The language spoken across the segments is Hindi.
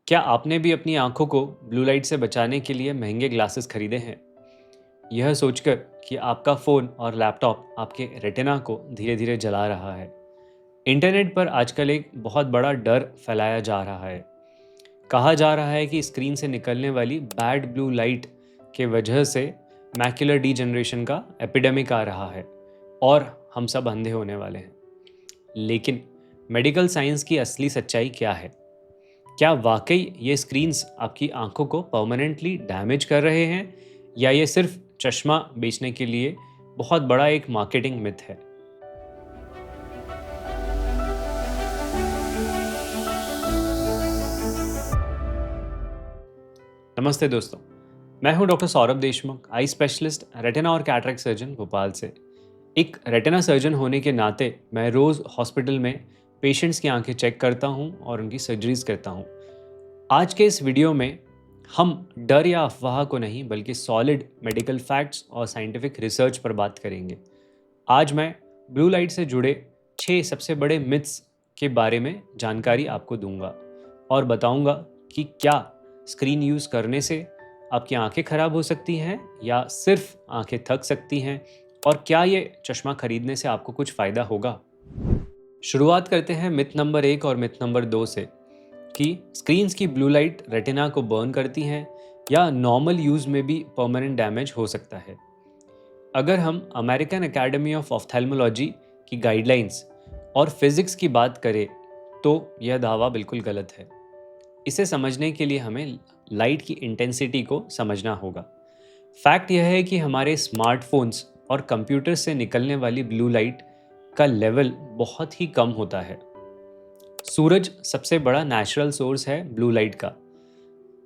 क्या आपने भी अपनी आंखों को ब्लू लाइट से बचाने के लिए महंगे ग्लासेस खरीदे हैं? यह सोचकर कि आपका फ़ोन और लैपटॉप आपके रेटिना को धीरे-धीरे जला रहा है। इंटरनेट पर आजकल एक बहुत बड़ा डर फैलाया जा रहा है। कहा जा रहा है कि स्क्रीन से निकलने वाली बैड ब्लू लाइट के वजह से मैक्युलर डीजनरेशन का एपिडेमिक आ रहा है और हम सब अंधे होने वाले हैं। लेकिन मेडिकल साइंस की असली सच्चाई क्या है? क्या वाकई ये स्क्रीन्स आपकी आंखों को परमानेंटली डैमेज कर रहे हैं या ये सिर्फ चश्मा बेचने के लिए बहुत बड़ा एक मार्केटिंग मिथ है? नमस्ते दोस्तों, मैं हूं doctor Saurabh Deshmukh, eye specialist, retina और कैटरेक्ट सर्जन भोपाल से। एक रेटिना सर्जन होने के नाते मैं रोज़ हॉस्पिटल में पेशेंट्स की आंखें चेक करता हूं और उनकी सर्जरीज करता हूं। आज के इस वीडियो में हम डर या अफवाह को नहीं बल्कि सॉलिड मेडिकल फैक्ट्स और साइंटिफिक रिसर्च पर बात करेंगे। आज मैं ब्लू लाइट से जुड़े 6 सबसे बड़े मिथ्स के बारे में जानकारी आपको दूंगा और बताऊंगा कि क्या स्क्रीन यूज़ करने से आपकी आंखें खराब हो सकती हैं या सिर्फ आंखें थक सकती हैं, और क्या ये चश्मा खरीदने से आपको कुछ फ़ायदा होगा। शुरुआत करते हैं मिथ नंबर 1 और मिथ नंबर 2 से कि स्क्रीन्स की ब्लू लाइट रेटिना को बर्न करती हैं या नॉर्मल यूज़ में भी परमानेंट डैमेज हो सकता है। अगर हम अमेरिकन एकेडमी ऑफ ऑफ्थेल्मोलॉजी की गाइडलाइंस और फिजिक्स की बात करें तो यह दावा बिल्कुल गलत है। इसे समझने के लिए हमें लाइट की इंटेंसिटी को समझना होगा। फैक्ट यह है कि हमारे स्मार्टफोन्स और कंप्यूटर से निकलने वाली ब्लू लाइट का लेवल बहुत ही कम होता है। सूरज सबसे बड़ा नेचुरल सोर्स है ब्लू लाइट का।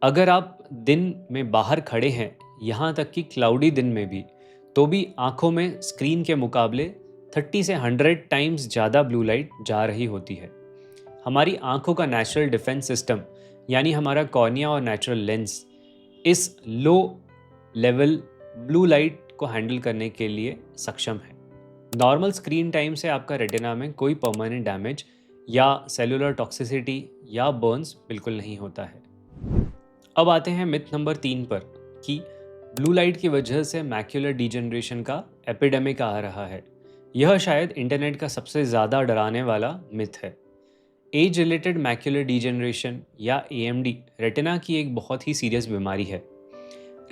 अगर आप दिन में बाहर खड़े हैं, यहाँ तक कि क्लाउडी दिन में तो भी आंखों में स्क्रीन के मुकाबले 30 से 100 टाइम्स ज़्यादा ब्लू लाइट जा रही होती है। हमारी आंखों का नेचुरल डिफेंस सिस्टम यानी हमारा कॉर्निया और नेचुरल लेंस इस लो लेवल ब्लू लाइट को हैंडल करने के लिए सक्षम है। नॉर्मल स्क्रीन टाइम से आपका रेटिना में कोई परमानेंट डैमेज या सेलुलर टॉक्सिसिटी या बर्न्स बिल्कुल नहीं होता है। अब आते हैं मिथ नंबर 3 पर कि ब्लू लाइट की वजह से मैक्युलर डीजनरेशन का एपिडेमिक आ रहा है। यह शायद इंटरनेट का सबसे ज़्यादा डराने वाला मिथ है। एज रिलेटेड मैक्युलर डीजनरेशन या एएमडी रेटिना की एक बहुत ही सीरियस बीमारी है।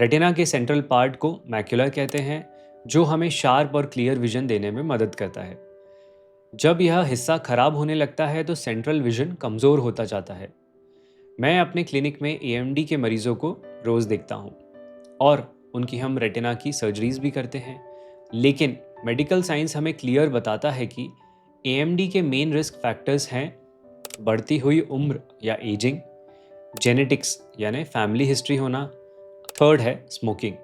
रेटिना के सेंट्रल पार्ट को मैक्युला कहते हैं, जो हमें शार्प और क्लियर विजन देने में मदद करता है। जब यह हिस्सा खराब होने लगता है तो सेंट्रल विजन कमज़ोर होता जाता है। मैं अपने क्लिनिक में एएमडी के मरीजों को रोज़ देखता हूँ और उनकी हम रेटिना की सर्जरीज भी करते हैं। लेकिन मेडिकल साइंस हमें क्लियर बताता है कि एएमडी के मेन रिस्क फैक्टर्स हैं बढ़ती हुई उम्र या एजिंग, जेनेटिक्स यानी फैमिली हिस्ट्री होना, थर्ड है स्मोकिंग।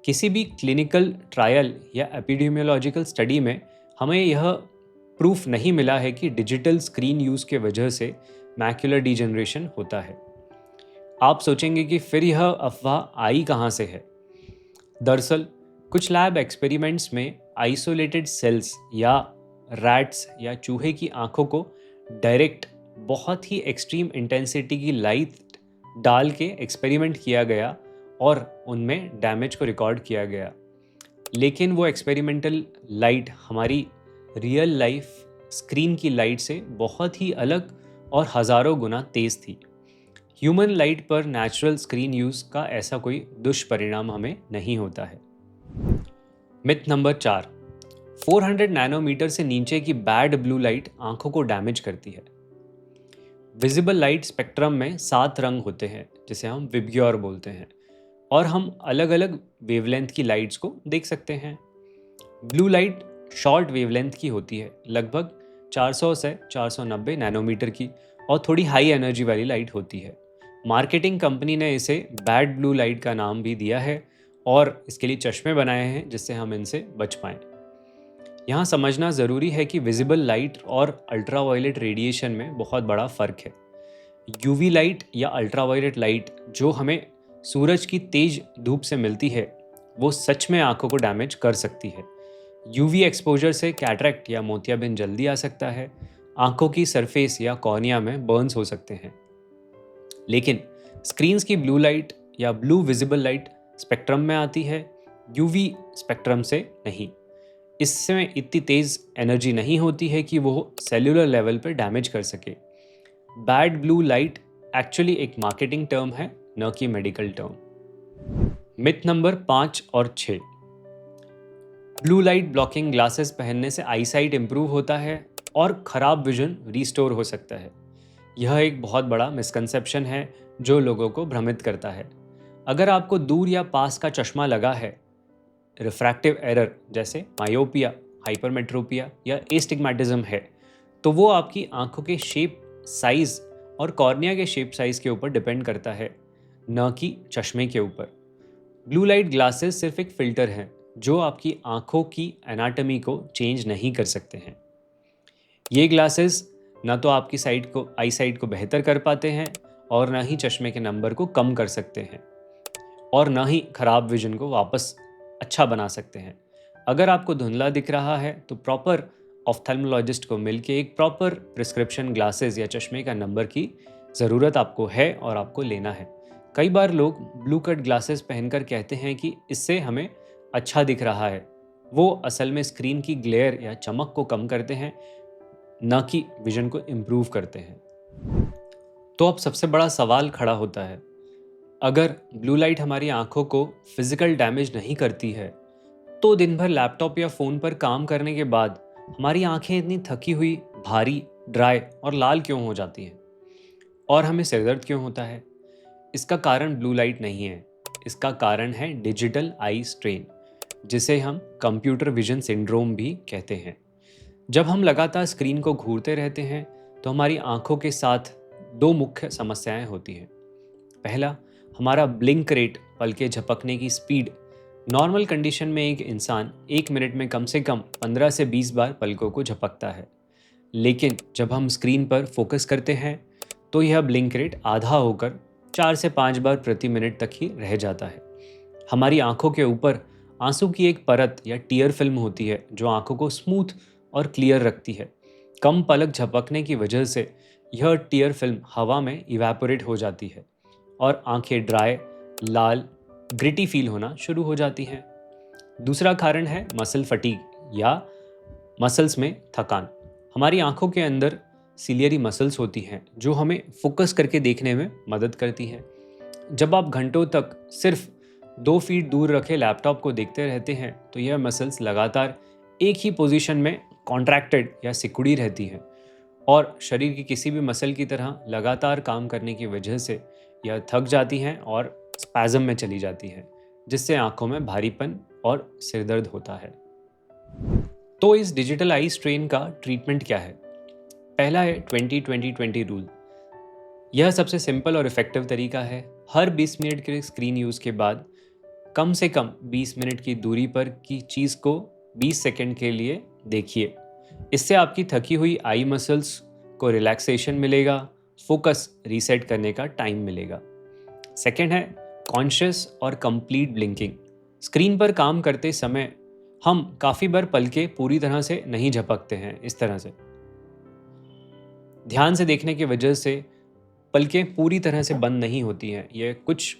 किसी भी क्लिनिकल ट्रायल या एपिडेमियोलॉजिकल स्टडी में हमें यह प्रूफ नहीं मिला है कि डिजिटल स्क्रीन यूज़ के वजह से मैक्युलर डीजनरेशन होता है। आप सोचेंगे कि फिर यह अफवाह आई कहाँ से है। दरअसल कुछ लैब एक्सपेरिमेंट्स में आइसोलेटेड सेल्स या रैट्स या चूहे की आंखों को डायरेक्ट बहुत ही एक्सट्रीम इंटेंसिटी की लाइट डाल के एक्सपेरिमेंट किया गया और उनमें डैमेज को रिकॉर्ड किया गया। लेकिन वो एक्सपेरिमेंटल लाइट हमारी रियल लाइफ स्क्रीन की लाइट से बहुत ही अलग और हज़ारों गुना तेज़ थी। ह्यूमन लाइट पर नेचुरल स्क्रीन यूज़ का ऐसा कोई दुष्परिणाम हमें नहीं होता है। मिथ नंबर 4, 400 नैनोमीटर से नीचे की बैड ब्लू लाइट आंखों को डैमेज करती है। विजिबल लाइट स्पेक्ट्रम में 7 रंग होते हैं जिसे हम विबग्योर बोलते हैं, और हम अलग अलग वेवलेंथ की लाइट्स को देख सकते हैं। ब्लू लाइट शॉर्ट वेवलेंथ की होती है, लगभग 400 से 490 नैनोमीटर की, और थोड़ी हाई एनर्जी वाली लाइट होती है। मार्केटिंग कंपनी ने इसे बैड ब्लू लाइट का नाम भी दिया है और इसके लिए चश्मे बनाए हैं जिससे हम इनसे बच पाएं। यहाँ समझना ज़रूरी है कि विजिबल लाइट और अल्ट्रावायलेट रेडिएशन में बहुत बड़ा फ़र्क है। यूवी लाइट या अल्ट्रावायलेट लाइट जो हमें सूरज की तेज धूप से मिलती है वो सच में आंखों को डैमेज कर सकती है। यूवी एक्सपोजर से कैटरेक्ट या मोतियाबिंद जल्दी आ सकता है, आंखों की सरफेस या कॉर्निया में बर्न्स हो सकते हैं। लेकिन स्क्रीन्स की ब्लू लाइट या ब्लू विजिबल लाइट स्पेक्ट्रम में आती है, यूवी स्पेक्ट्रम से नहीं। इसमें इतनी तेज़ एनर्जी नहीं होती है कि वो सेल्यूलर लेवल पर डैमेज कर सके। बैड ब्लू लाइट एक्चुअली एक मार्केटिंग टर्म है, न कि मेडिकल टर्म। मिथ नंबर 5 और 6। ब्लू लाइट ब्लॉकिंग ग्लासेस पहनने से आई साइट इंप्रूव होता है और ख़राब विजन रिस्टोर हो सकता है। यह एक बहुत बड़ा मिसकंसेप्शन है जो लोगों को भ्रमित करता है। अगर आपको दूर या पास का चश्मा लगा है, रिफ्रैक्टिव एरर जैसे मायोपिया, हाइपरमेट्रोपिया या एस्टिग्मेटिज्म है, तो वो आपकी आंखों के शेप, साइज और कॉर्निया के शेप साइज के ऊपर डिपेंड करता है, न कि चश्मे के ऊपर। ब्लू लाइट ग्लासेस सिर्फ एक फिल्टर हैं जो आपकी आंखों की एनाटॉमी को चेंज नहीं कर सकते हैं। ये ग्लासेस न तो आपकी आई साइट को बेहतर कर पाते हैं और न ही चश्मे के नंबर को कम कर सकते हैं और न ही खराब विजन को वापस अच्छा बना सकते हैं। अगर आपको धुंधला दिख रहा है तो प्रॉपर ऑफ्थेल्मोलॉजिस्ट को मिलके एक प्रॉपर प्रिस्क्रिप्शन ग्लासेस या चश्मे का नंबर की ज़रूरत आपको है और आपको लेना है। कई बार लोग ब्लू कट ग्लासेस पहनकर कहते हैं कि इससे हमें अच्छा दिख रहा है। वो असल में स्क्रीन की ग्लेयर या चमक को कम करते हैं, न कि विजन को इम्प्रूव करते हैं। तो अब सबसे बड़ा सवाल खड़ा होता है, अगर ब्लू लाइट हमारी आंखों को फिजिकल डैमेज नहीं करती है, तो दिन भर लैपटॉप या फ़ोन पर काम करने के बाद हमारी आंखें इतनी थकी हुई, भारी, ड्राई और लाल क्यों हो जाती हैं? और हमें सिरदर्द क्यों होता है? इसका कारण ब्लू लाइट नहीं है। इसका कारण है डिजिटल आई स्ट्रेन, जिसे हम कंप्यूटर विजन सिंड्रोम भी कहते हैं। जब हम लगातार स्क्रीन को घूरते रहते हैं तो हमारी आंखों के साथ दो मुख्य समस्याएं होती हैं। पहला, हमारा ब्लिंक रेट, पलकें झपकने की स्पीड। नॉर्मल कंडीशन में एक इंसान 1 मिनट में कम से कम 15 से 20 बार पलकों को झपकता है, लेकिन जब हम स्क्रीन पर फोकस करते हैं तो यह ब्लिंक रेट आधा होकर 4 से 5 बार प्रति मिनट तक ही रह जाता है। हमारी आंखों के ऊपर आंसू की एक परत या टीयर फिल्म होती है जो आंखों को स्मूथ और क्लियर रखती है। कम पलक झपकने की वजह से यह टीयर फिल्म हवा में इवेपोरेट हो जाती है और आंखें ड्राई, लाल, ग्रिटी फील होना शुरू हो जाती हैं। दूसरा कारण है मसल फटीग या मसल्स में थकान। हमारी आंखों के अंदर सिलियरी मसल्स होती हैं जो हमें फोकस करके देखने में मदद करती हैं। जब आप घंटों तक सिर्फ 2 फीट दूर रखे लैपटॉप को देखते रहते हैं तो यह मसल्स लगातार एक ही पोजीशन में कॉन्ट्रैक्टेड या सिकुड़ी रहती हैं और शरीर की किसी भी मसल की तरह लगातार काम करने की वजह से यह थक जाती हैं और स्पैज़म में चली जाती हैं, जिससे आंखों में भारीपन और सिरदर्द होता है। तो इस डिजिटल आई स्ट्रेन का ट्रीटमेंट क्या है? पहला है 20-20-20 रूल। यह सबसे सिंपल और इफ़ेक्टिव तरीका है। हर 20 मिनट के स्क्रीन यूज़ के बाद कम से कम 20 मिनट की दूरी पर की चीज़ को 20 सेकंड के लिए देखिए। इससे आपकी थकी हुई आई मसल्स को रिलैक्सेशन मिलेगा, फोकस रीसेट करने का टाइम मिलेगा। सेकंड है कॉन्शियस और कंप्लीट ब्लिंकिंग। स्क्रीन पर काम करते समय हम काफ़ी बार पलकें पूरी तरह से नहीं झपकते हैं। इस तरह से ध्यान से देखने की वजह से पलकें पूरी तरह से बंद नहीं होती हैं। ये कुछ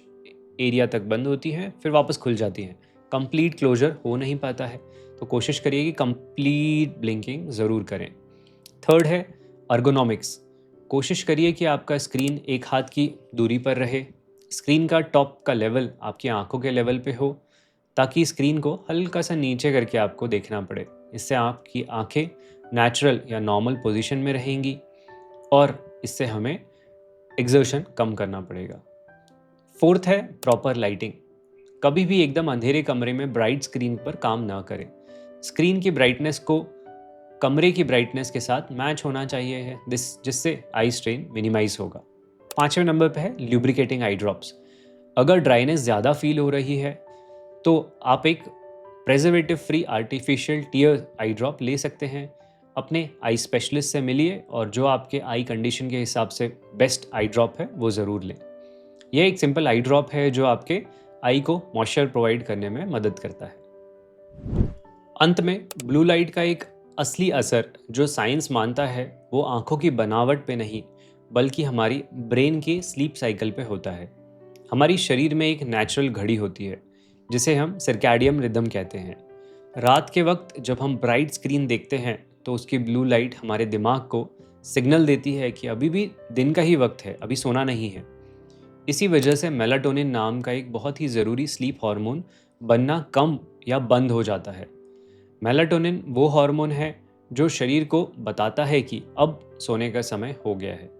एरिया तक बंद होती हैं, फिर वापस खुल जाती हैं। कंप्लीट क्लोजर हो नहीं पाता है, तो कोशिश करिए कि कंप्लीट ब्लिंकिंग ज़रूर करें। थर्ड है अर्गोनॉमिक्स। कोशिश करिए कि आपका स्क्रीन एक हाथ की दूरी पर रहे। स्क्रीन का टॉप का लेवल आपकी आंखों के लेवल पे हो, ताकि स्क्रीन को हल्का सा नीचे करके आपको देखना पड़े। इससे आपकी आंखें नेचुरल या नॉर्मल पोजीशन में रहेंगी और इससे हमें एक्सर्शन कम करना पड़ेगा। फोर्थ है प्रॉपर लाइटिंग। कभी भी एकदम अंधेरे कमरे में ब्राइट स्क्रीन पर काम ना करें। स्क्रीन की ब्राइटनेस को कमरे की ब्राइटनेस के साथ मैच होना चाहिए है, जिससे आई स्ट्रेन मिनिमाइज होगा। 5वें नंबर पे है ल्यूब्रिकेटिंग आई ड्रॉप्स। अगर ड्राइनेस ज़्यादा फील हो रही है तो आप एक प्रेजर्वेटिव फ्री आर्टिफिशियल टीयर आई ड्रॉप ले सकते हैं। अपने आई स्पेशलिस्ट से मिलिए और जो आपके आई कंडीशन के हिसाब से बेस्ट आई ड्रॉप है वो ज़रूर लें। यह एक सिंपल आई ड्रॉप है जो आपके आई को मॉइस्चर प्रोवाइड करने में मदद करता है। अंत में ब्लू लाइट का एक असली असर जो साइंस मानता है वो आंखों की बनावट पे नहीं बल्कि हमारी ब्रेन के स्लीप साइकिल पे होता है। हमारी शरीर में एक नेचुरल घड़ी होती है जिसे हम सर्कैडियन रिदम कहते हैं। रात के वक्त जब हम ब्राइट स्क्रीन देखते हैं तो उसकी ब्लू लाइट हमारे दिमाग को सिग्नल देती है कि अभी भी दिन का ही वक्त है, अभी सोना नहीं है। इसी वजह से मेलाटोनिन नाम का एक बहुत ही ज़रूरी स्लीप हार्मोन बनना कम या बंद हो जाता है। मेलाटोनिन वो हार्मोन है जो शरीर को बताता है कि अब सोने का समय हो गया है।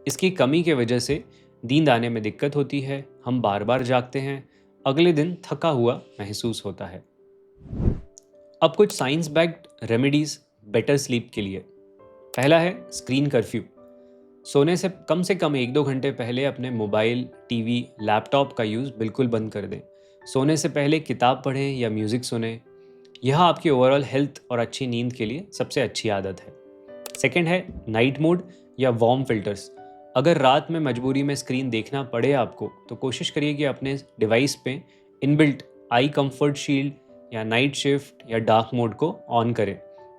इसकी कमी की वजह से नींद आने में दिक्कत होती है, हम बार बार जागते हैं, अगले दिन थका हुआ महसूस होता है। अब कुछ science backed remedies better sleep के लिए। पहला है स्क्रीन कर्फ्यू। सोने से कम 1-2 घंटे पहले अपने मोबाइल, टीवी, लैपटॉप का यूज़ बिल्कुल बंद कर दें। सोने से पहले किताब पढ़ें या म्यूज़िक सुनें। यह आपकी ओवरऑल हेल्थ और अच्छी नींद के लिए सबसे अच्छी आदत है। सेकंड है नाइट मोड या वार्म फिल्टर्स। अगर रात में मजबूरी में स्क्रीन देखना पड़े आपको, तो कोशिश करिए कि अपने डिवाइस पे इनबिल्ट आई कंफर्ट शील्ड या नाइट शिफ्ट या डार्क मोड को ऑन करें।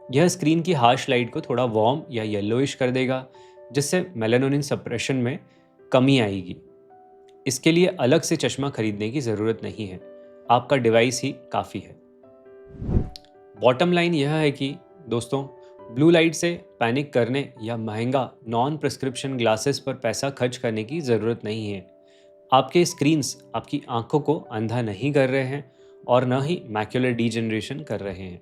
यह स्क्रीन की हार्श लाइट को थोड़ा वार्म या येलोइश कर देगा, जिससे मेलाटोनिन सप्रेशन में कमी आएगी। इसके लिए अलग से चश्मा खरीदने की ज़रूरत नहीं है, आपका डिवाइस ही काफ़ी है। बॉटम लाइन यह है कि दोस्तों, ब्लू लाइट से पैनिक करने या महंगा नॉन प्रिस्क्रिप्शन ग्लासेस पर पैसा खर्च करने की ज़रूरत नहीं है। आपके स्क्रीन्स आपकी आंखों को अंधा नहीं कर रहे हैं और न ही मैक्युलर डीजनरेशन कर रहे हैं।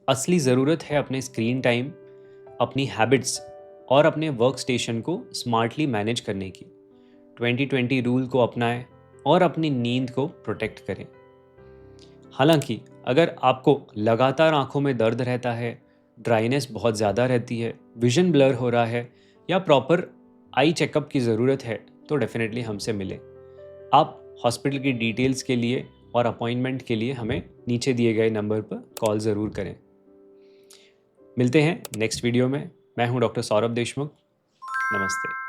असली ज़रूरत है अपने स्क्रीन टाइम, अपनी हैबिट्स और अपने वर्क स्टेशन को स्मार्टली मैनेज करने की। 2020 रूल को अपनाएं और अपनी नींद को प्रोटेक्ट करें। हालांकि अगर आपको लगातार आंखों में दर्द रहता है, ड्राइनेस बहुत ज़्यादा रहती है, विजन ब्लर हो रहा है या प्रॉपर आई चेकअप की ज़रूरत है, तो डेफिनेटली हमसे मिलें। आप हॉस्पिटल की डिटेल्स के लिए और अपॉइंटमेंट के लिए हमें नीचे दिए गए नंबर पर कॉल ज़रूर करें। मिलते हैं नेक्स्ट वीडियो में। मैं हूं डॉक्टर सौरभ देशमुख। नमस्ते।